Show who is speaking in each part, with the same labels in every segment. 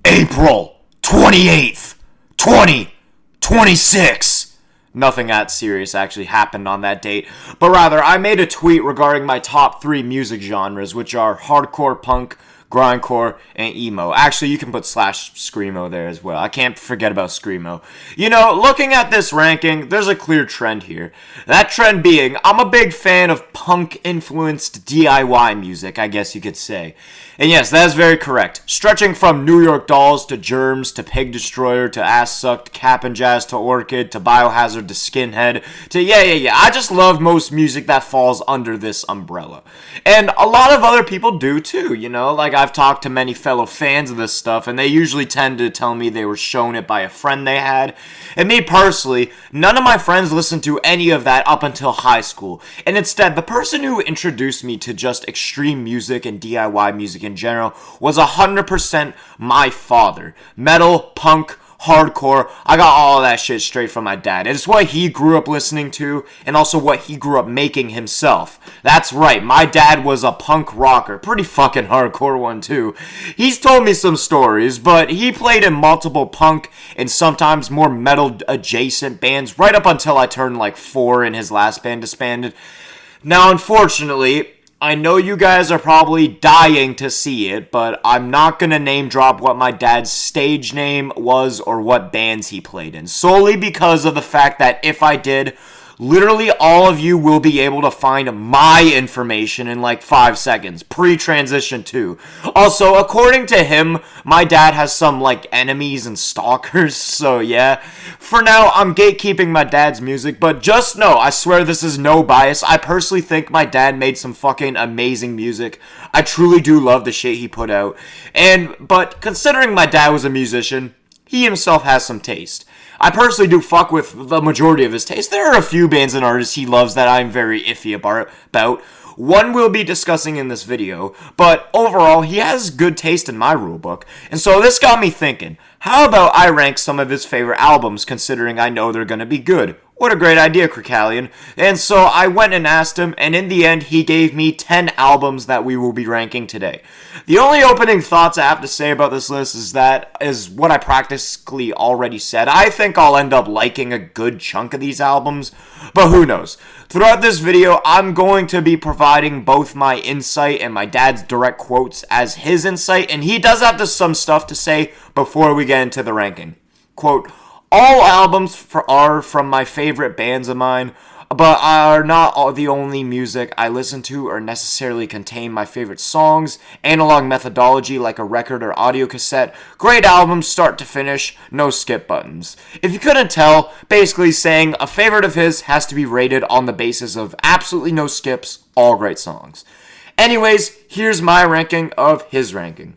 Speaker 1: April 28th, 2026. Nothing that serious actually happened on that date, but rather I made a tweet regarding my top 3 music genres, which are hardcore punk, grindcore, and emo. Actually, you can put /screamo there as well. I can't forget about screamo. You know, looking at this ranking, there's a clear trend here. That trend being, I'm a big fan of punk-influenced DIY music, I guess you could say. And yes, that is very correct. Stretching from New York Dolls to Germs to Pig Destroyer to Ass Sucked, Cap and Jazz to Orchid to Biohazard to Skinhead to yeah. I just love most music that falls under this umbrella. And a lot of other people do too, you know? Like, I've talked to many fellow fans of this stuff, and they usually tend to tell me they were shown it by a friend they had. And me personally, none of my friends listened to any of that up until high school. And instead, the person who introduced me to just extreme music and DIY music in general was 100% my father. Metal, punk, hardcore, I got all of that shit straight from my dad. It's what he grew up listening to, and also what he grew up making himself. That's right, my dad was a punk rocker. Pretty fucking hardcore one too. He's told me some stories, but he played in multiple punk and sometimes more metal adjacent bands right up until I turned like 4 and his last band disbanded. Now, unfortunately, I know you guys are probably dying to see it, but I'm not going to name drop what my dad's stage name was or what bands he played in, solely because of the fact that if I did, literally all of you will be able to find my information in like 5 seconds, pre-transition too. Also, according to him, my dad has some like enemies and stalkers, so yeah. For now, I'm gatekeeping my dad's music, but just know, I swear this is no bias, I personally think my dad made some fucking amazing music. I truly do love the shit he put out. But considering my dad was a musician, he himself has some taste. I personally do fuck with the majority of his taste. There are a few bands and artists he loves that I'm very iffy about. One we'll be discussing in this video, but overall, he has good taste in my rulebook. And so this got me thinking, how about I rank some of his favorite albums, considering I know they're gonna be good? What a great idea, Krikalian. And so I went and asked him, and in the end, he gave me 10 albums that we will be ranking today. The only opening thoughts I have to say about this list is what I practically already said. I think I'll end up liking a good chunk of these albums, but who knows. Throughout this video, I'm going to be providing both my insight and my dad's direct quotes as his insight, and he does have some stuff to say before we get into the ranking. Quote, all albums are from my favorite bands of mine, but are not all the only music I listen to or necessarily contain my favorite songs, analog methodology like a record or audio cassette, great albums start to finish, no skip buttons. If you couldn't tell, basically saying a favorite of his has to be rated on the basis of absolutely no skips, all great songs. Anyways, here's my ranking of his ranking.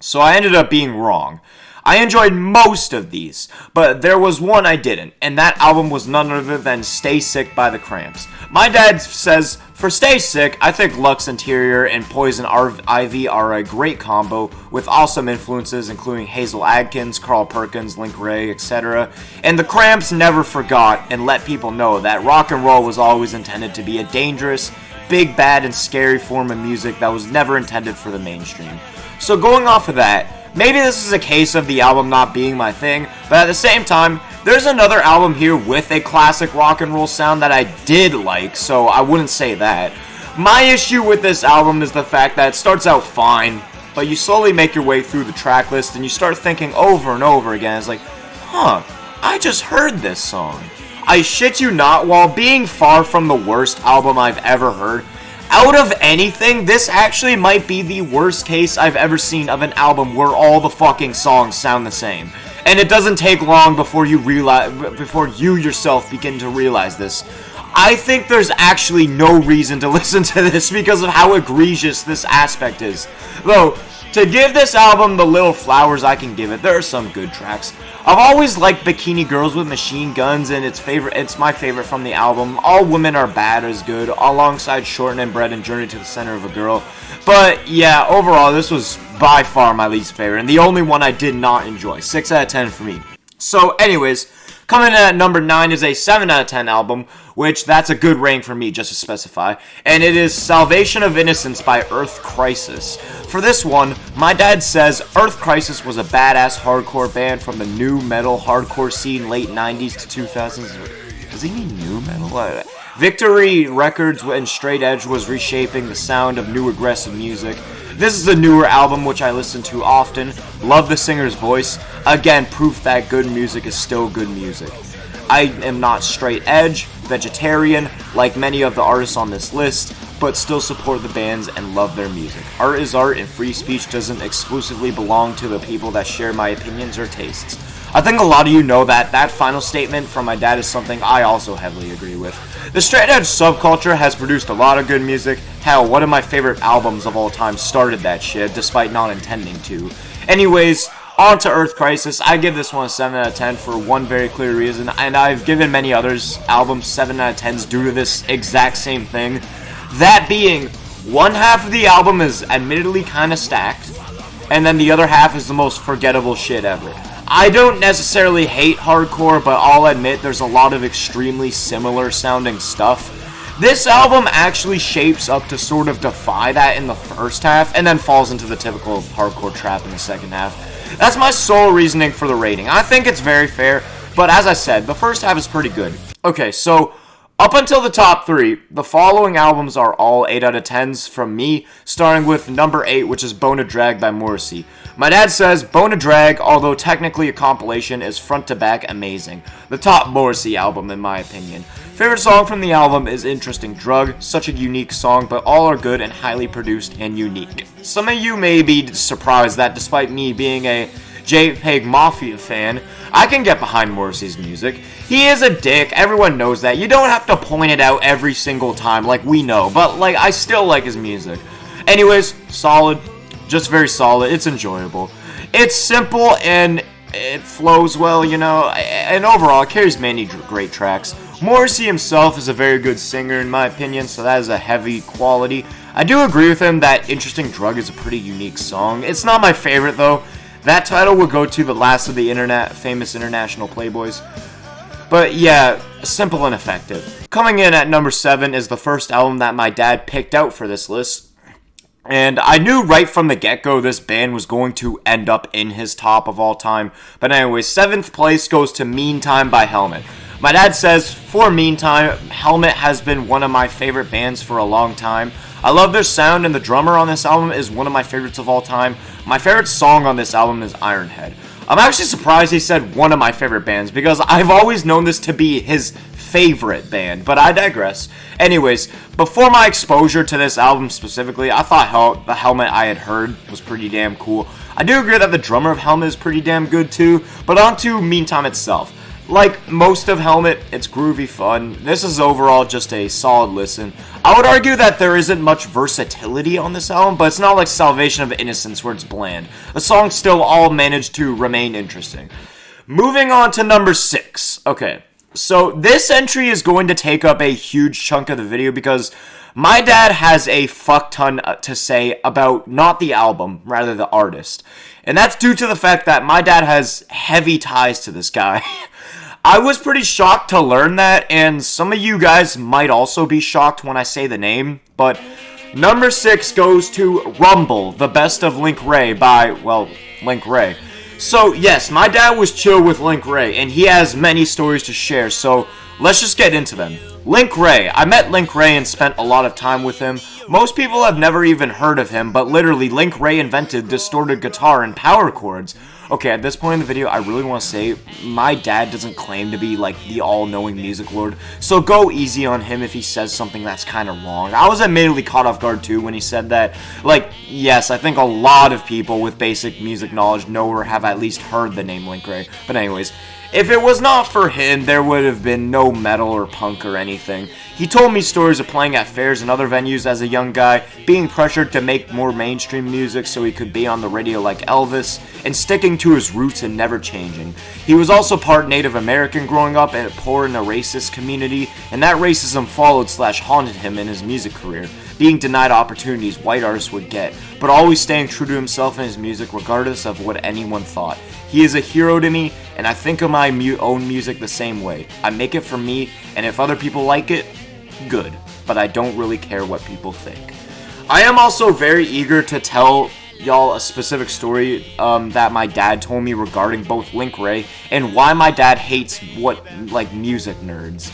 Speaker 1: So I ended up being wrong. I enjoyed most of these, but there was one I didn't, and that album was none other than Stay Sick by The Cramps. My dad says, for Stay Sick, I think Lux Interior and Poison Ivy are a great combo, with awesome influences including Hazel Adkins, Carl Perkins, Link Wray, etc. And The Cramps never forgot and let people know that rock and roll was always intended to be a dangerous, big, bad, and scary form of music that was never intended for the mainstream. So going off of that, maybe this is a case of the album not being my thing, but at the same time, there's another album here with a classic rock and roll sound that I did like, so I wouldn't say that. My issue with this album is the fact that it starts out fine, but you slowly make your way through the track list and you start thinking over and over again, it's like, I just heard this song. I shit you not, while being far from the worst album I've ever heard, out of anything, this actually might be the worst case I've ever seen of an album where all the fucking songs sound the same. And it doesn't take long before you yourself begin to realize this. I think there's actually no reason to listen to this because of how egregious this aspect is. Though, to give this album the little flowers I can give it, there are some good tracks. I've always liked Bikini Girls with Machine Guns, and it's my favorite from the album. All Women Are Bad is good, alongside Shorten and Bread and Journey to the Center of a Girl. But yeah, overall, this was by far my least favorite, and the only one I did not enjoy. 6 out of 10 for me. So anyways, Coming in at number 9 is a 7 out of 10 album, which that's a good rank for me, just to specify, and it is Salvation of Innocence by Earth Crisis. For this one, my dad says Earth Crisis was a badass hardcore band from the new metal hardcore scene late 90s to 2000s. Does he mean new metal? Victory Records and Straight Edge was reshaping the sound of new aggressive music. This is a newer album which I listen to often. Love the singer's voice. Again, proof that good music is still good music. I am not straight edge, vegetarian, like many of the artists on this list, but still support the bands and love their music. Art is art, and free speech doesn't exclusively belong to the people that share my opinions or tastes. I think a lot of you know that final statement from my dad is something I also heavily agree with. The straight edge subculture has produced a lot of good music. Hell, one of my favorite albums of all time started that shit, despite not intending to. Anyways, on to Earth Crisis. I give this one a 7 out of 10 for one very clear reason, and I've given many others albums 7 out of 10s due to this exact same thing. That being, one half of the album is admittedly kinda stacked, and then the other half is the most forgettable shit ever. I don't necessarily hate hardcore, but I'll admit there's a lot of extremely similar sounding stuff. This album actually shapes up to sort of defy that in the first half, and then falls into the typical hardcore trap in the second half. That's my sole reasoning for the rating. I think it's very fair, but as I said, the first half is pretty good. Okay, so up until the top 3, the following albums are all 8 out of 10s from me, starting with number 8, which is Bone of Drag by Morrissey. My dad says Bone of Drag, although technically a compilation, is front to back amazing. The top Morrissey album in my opinion. Favorite song from the album is Interesting Drug, such a unique song, but all are good and highly produced and unique. Some of you may be surprised that despite me being a JPEG Mafia fan, I can get behind Morrissey's music. He is a dick, everyone knows that. You don't have to point it out every single time, like we know, but like I still like his music. Anyways, solid, just very solid, it's enjoyable. It's simple and it flows well, you know, and overall it carries many great tracks. Morrissey himself is a very good singer in my opinion, so that is a heavy quality. I do agree with him that Interesting Drug is a pretty unique song. It's not my favorite though. That title would go to the last of the famous international playboys. But yeah, simple and effective. Coming in at number 7 is the first album that my dad picked out for this list. And I knew right from the get-go this band was going to end up in his top of all time. But anyway, 7th place goes to Meantime by Helmet. My dad says, for Meantime, Helmet has been one of my favorite bands for a long time. I love their sound, and the drummer on this album is one of my favorites of all time. My favorite song on this album is Ironhead. I'm actually surprised he said one of my favorite bands, because I've always known this to be his favorite band, but I digress. Anyways, before my exposure to this album specifically, I thought the Helmet I had heard was pretty damn cool. I do agree that the drummer of Helmet is pretty damn good too, but on to Meantime itself. Like most of Helmet, it's groovy fun. This is overall just a solid listen. I would argue that there isn't much versatility on this album, but it's not like Salvation of Innocence where it's bland. The songs still all manage to remain interesting. Moving on to number 6. Okay, so this entry is going to take up a huge chunk of the video because my dad has a fuck ton to say about not the album, rather the artist. And that's due to the fact that my dad has heavy ties to this guy. I was pretty shocked to learn that, and some of you guys might also be shocked when I say the name, but number 6 goes to Rumble, the Best of Link Wray by, well, Link Wray. So, yes, my dad was chill with Link Wray, and he has many stories to share, so let's just get into them. Link Wray. I met Link Wray and spent a lot of time with him. Most people have never even heard of him, but literally, Link Wray invented distorted guitar and power chords. Okay, at this point in the video, I really want to say, my dad doesn't claim to be, like, the all-knowing music lord, so go easy on him if he says something that's kind of wrong. I was admittedly caught off guard, too, when he said that. Like, yes, I think a lot of people with basic music knowledge know or have at least heard the name Link Wray. But anyways, if it was not for him, there would have been no metal or punk or anything. He told me stories of playing at fairs and other venues as a young guy, being pressured to make more mainstream music so he could be on the radio like Elvis, and sticking to his roots and never changing. He was also part Native American growing up and poor in a racist community, and that racism followed/haunted him in his music career. being denied opportunities white artists would get, but always staying true to himself and his music regardless of what anyone thought. He is a hero to me, and I think of my own music the same way. I make it for me, and if other people like it, good, but I don't really care what people think. I am also very eager to tell y'all a specific story that my dad told me regarding both Link Wray and why my dad hates music nerds.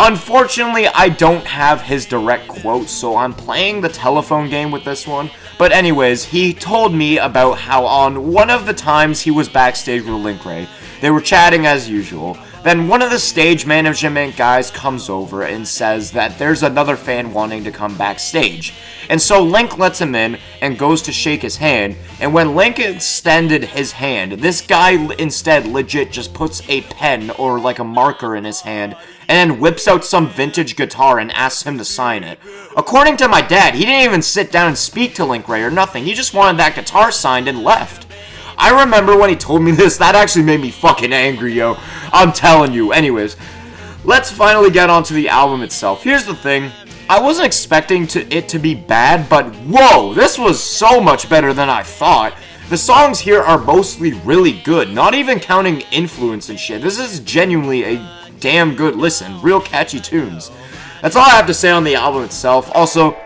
Speaker 1: Unfortunately, I don't have his direct quote, so I'm playing the telephone game with this one. But anyways, he told me about how on one of the times he was backstage with Link Wray, they were chatting as usual. Then one of the stage management guys comes over and says that there's another fan wanting to come backstage. And so Link lets him in and goes to shake his hand, and when Link extended his hand, this guy instead legit just puts a pen or like a marker in his hand and then whips out some vintage guitar and asks him to sign it. According to my dad, he didn't even sit down and speak to Link Wray or nothing, he just wanted that guitar signed and left. I remember when he told me this, that actually made me fucking angry, yo. I'm telling you. Anyways, let's finally get onto the album itself. Here's the thing. I wasn't expecting it to be bad, but whoa, this was so much better than I thought. The songs here are mostly really good, not even counting influence and shit. This is genuinely a damn good listen. Real catchy tunes. That's all I have to say on the album itself. Also,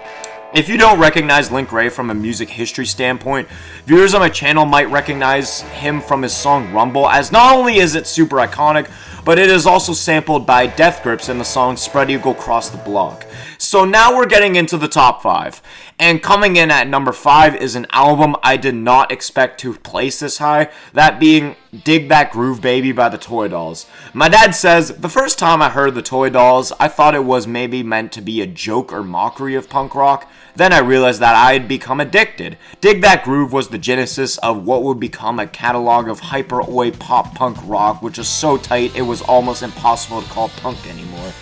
Speaker 1: if you don't recognize Link Wray from a music history standpoint, viewers on my channel might recognize him from his song Rumble, as not only is it super iconic, but it is also sampled by Death Grips in the song Spread Eagle Cross the Block. So now we're getting into the top 5, and coming in at number 5 is an album I did not expect to place this high, that being Dig That Groove Baby by the Toy Dolls. My dad says, the first time I heard the Toy Dolls, I thought it was maybe meant to be a joke or mockery of punk rock. Then I realized that I had become addicted. Dig That Groove was the genesis of what would become a catalog of hyper-oi pop-punk rock, which is so tight it was almost impossible to call punk anymore.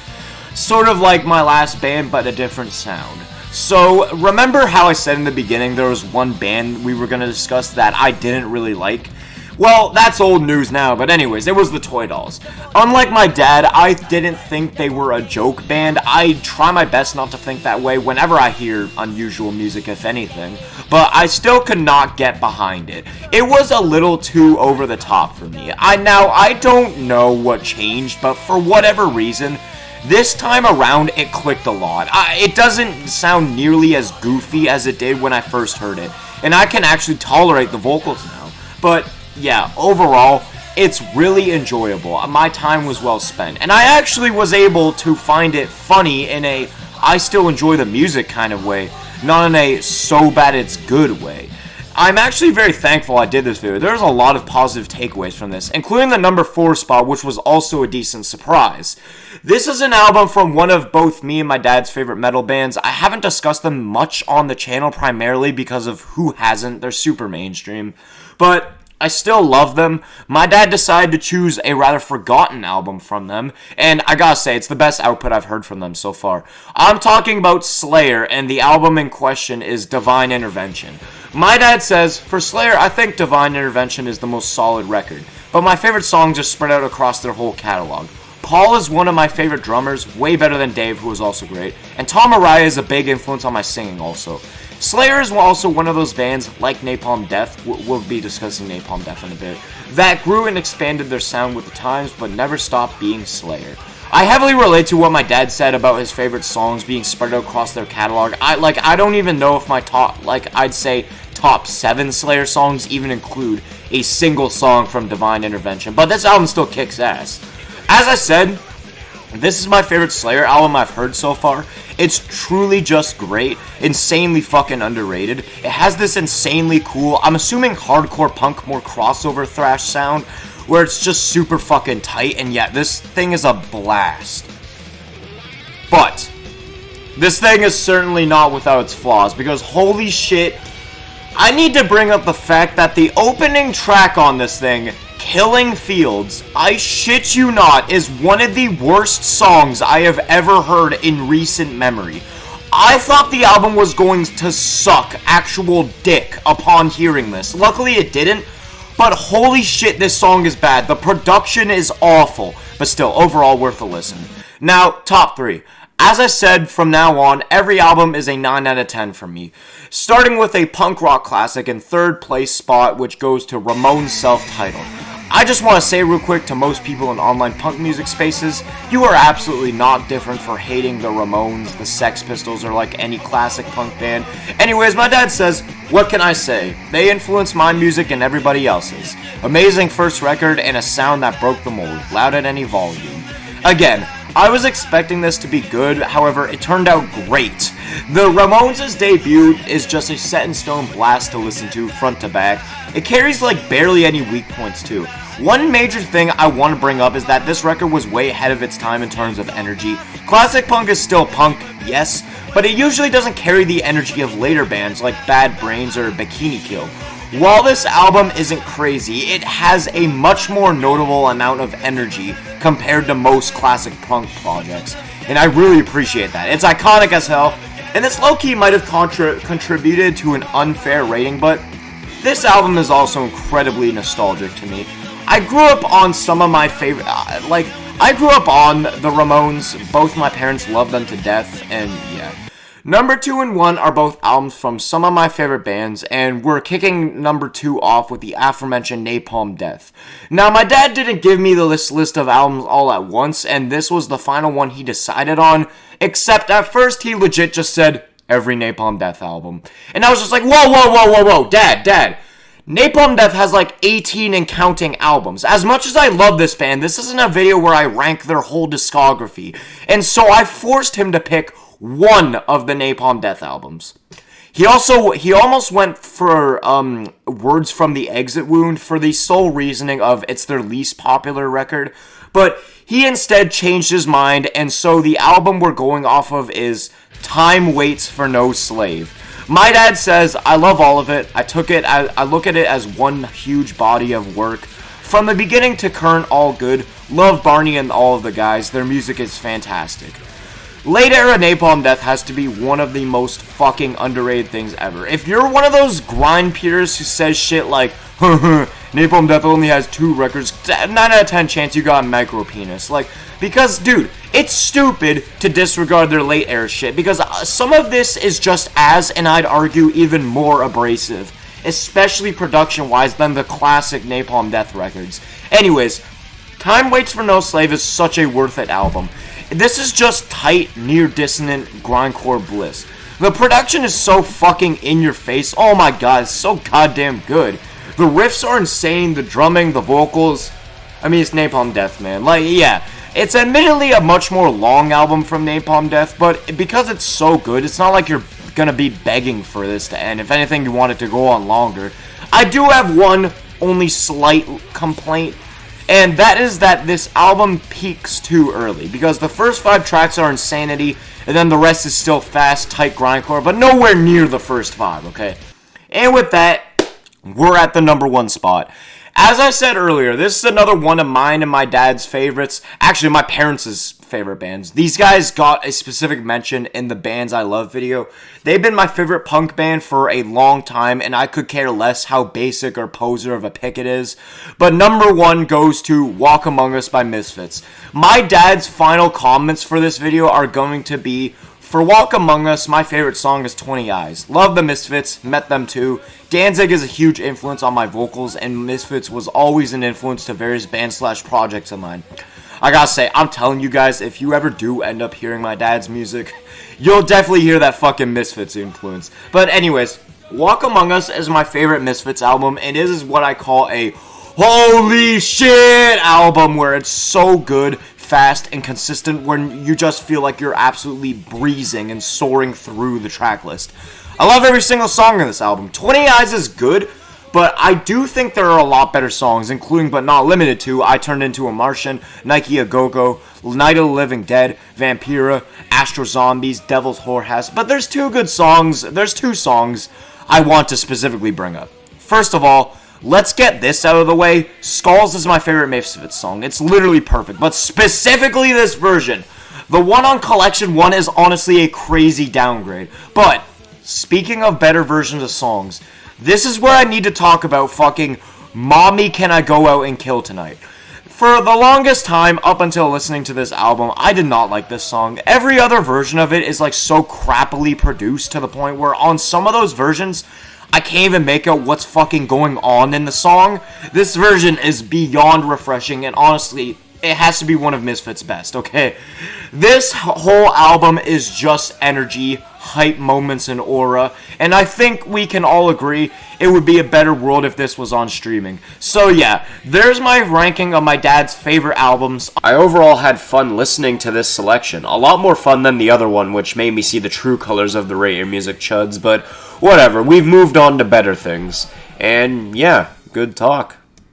Speaker 1: Sort of like my last band, but a different sound. So, remember how I said in the beginning there was one band we were going to discuss that I didn't really like? Well, that's old news now, but anyways, it was the Toy Dolls. Unlike my dad, I didn't think they were a joke band. I try my best not to think that way whenever I hear unusual music, if anything, but I still could not get behind it. It was a little too over the top for me. I don't know what changed, but for whatever reason, this time around, it clicked a lot. It doesn't sound nearly as goofy as it did when I first heard it, and I can actually tolerate the vocals now. But yeah, overall, it's really enjoyable. My time was well spent, and I actually was able to find it funny in a I still enjoy the music kind of way, not in a so bad it's good way. I'm actually very thankful I did this video. There's a lot of positive takeaways from this, including the number 4 spot, which was also a decent surprise. This is an album from one of both me and my dad's favorite metal bands. I haven't discussed them much on the channel, primarily because of who hasn't. They're super mainstream, but I still love them. My dad decided to choose a rather forgotten album from them, and I gotta say, it's the best output I've heard from them so far. I'm talking about Slayer, and the album in question is Divine Intervention. My dad says, for Slayer, I think Divine Intervention is the most solid record, but my favorite songs are spread out across their whole catalog. Paul is one of my favorite drummers, way better than Dave, who is also great, and Tom Araya is a big influence on my singing also. Slayer is also one of those bands, like Napalm Death, we'll be discussing Napalm Death in a bit, that grew and expanded their sound with the times, but never stopped being Slayer. I heavily relate to what my dad said about his favorite songs being spread out across their catalog. I don't even know if my I'd say top 7 Slayer songs even include a single song from Divine Intervention, but this album still kicks ass. As I said, this is my favorite Slayer album I've heard so far. It's truly just great, insanely fucking underrated. It has this insanely cool, I'm assuming hardcore punk, more crossover thrash sound, where it's just super fucking tight, and yeah, this thing is a blast. But this thing is certainly not without its flaws, because holy shit, I need to bring up the fact that the opening track on this thing, Killing Fields, I shit you not, is one of the worst songs I have ever heard in recent memory. I thought the album was going to suck actual dick upon hearing this. Luckily it didn't, but holy shit, this song is bad. The production is awful, but still, overall worth a listen. Now, top 3. As I said, from now on, every album is a 9 out of 10 for me. Starting with a punk rock classic in third place spot, which goes to Ramones' self-titled. I just want to say real quick to most people in online punk music spaces, you are absolutely not different for hating the Ramones, the Sex Pistols, or like any classic punk band. Anyways, my dad says, what can I say? They influenced my music and everybody else's. Amazing first record and a sound that broke the mold, loud at any volume. Again, I was expecting this to be good, however, it turned out great. The Ramones' debut is just a set-in-stone blast to listen to, front to back. It carries like barely any weak points too. One major thing I want to bring up is that this record was way ahead of its time in terms of energy. Classic punk is still punk, yes, but it usually doesn't carry the energy of later bands like Bad Brains or Bikini Kill. While this album isn't crazy, it has a much more notable amount of energy compared to most classic punk projects, and I really appreciate that. It's iconic as hell, and this low-key might have contributed to an unfair rating, but this album is also incredibly nostalgic to me. I grew up on some of my favorite, I grew up on the Ramones. Both my parents loved them to death, and yeah. Number 2 and 1 are both albums from some of my favorite bands, and we're kicking number 2 off with the aforementioned Napalm Death. Now, my dad didn't give me the list of albums all at once, and this was the final one he decided on, except at first he legit just said, every Napalm Death album. And I was just like, whoa, Dad. Napalm Death has like 18 and counting albums. As much as I love this band, this isn't a video where I rank their whole discography. And so I forced him to pick one of the Napalm Death albums. He almost went for Words from the Exit Wound for the sole reasoning of it's their least popular record, but he instead changed his mind, and so the album we're going off of is Time Waits for No Slave. My dad says, I love all of it. I look at it as one huge body of work. From the beginning to current, all good. Love Barney and all of the guys. Their music is fantastic. Late era Napalm Death has to be one of the most fucking underrated things ever. If you're one of those grind peers who says shit like, Napalm Death only has 2 records, 9 out of 10 chance you got a micro penis. Like, because, dude, it's stupid to disregard their late era shit, because some of this is just as, and I'd argue, even more abrasive, especially production-wise, than the classic Napalm Death records. Anyways, Time Waits for No Slave is such a worth it album. This is just tight, near-dissonant grindcore bliss. The production is so fucking in your face. Oh my god, it's so goddamn good. The riffs are insane, the drumming, the vocals. I mean, it's Napalm Death, man. Like, yeah. It's admittedly a much more long album from Napalm Death, but because it's so good, it's not like you're gonna be begging for this to end. If anything, you want it to go on longer. I do have one only slight complaint, and that is that this album peaks too early, because the first 5 tracks are insanity, and then the rest is still fast, tight grindcore, but nowhere near the first 5, okay? And with that, we're at the number 1 spot. As I said earlier, this is another one of mine and my dad's favorites. Actually, my parents' favorite bands. These guys got a specific mention in the Bands I Love video. They've been my favorite punk band for a long time, and I could care less how basic or poser of a pick it is. But number 1 goes to Walk Among Us by Misfits. My dad's final comments for this video are going to be, for Walk Among Us, my favorite song is 20 Eyes. Love the Misfits, met them too. Danzig is a huge influence on my vocals, and Misfits was always an influence to various bands/projects of mine. I gotta say, I'm telling you guys, if you ever do end up hearing my dad's music, you'll definitely hear that fucking Misfits influence. But anyways, Walk Among Us is my favorite Misfits album, and it is what I call a holy shit album, where it's so good, fast, and consistent, when you just feel like you're absolutely breezing and soaring through the track list. I love every single song in this album. 20 Eyes is good, but I do think there are a lot better songs, including but not limited to I Turned Into a Martian, Nike A Go-Go, Night of the Living Dead, Vampira, Astro Zombies, Devil's Whorehouse. But there's 2 songs I want to specifically bring up. First of all, let's get this out of the way. Skulls is my favorite Misfits song. It's literally perfect, but specifically this version. The one on Collection 1 is honestly a crazy downgrade. But speaking of better versions of songs, this is where I need to talk about fucking Mommy Can I Go Out and Kill Tonight. For the longest time, up until listening to this album, I did not like this song. Every other version of it is like so crappily produced to the point where on some of those versions, I can't even make out what's fucking going on in the song. This version is beyond refreshing, and honestly, it has to be one of Misfits' best, okay? This whole album is just energy, hype moments, and aura, and I think we can all agree it would be a better world if this was on streaming. So yeah, there's my ranking of my dad's favorite albums. I overall had fun listening to this selection. A lot more fun than the other one, which made me see the true colors of the Rate Your Music chuds, but whatever, we've moved on to better things. And yeah, good talk.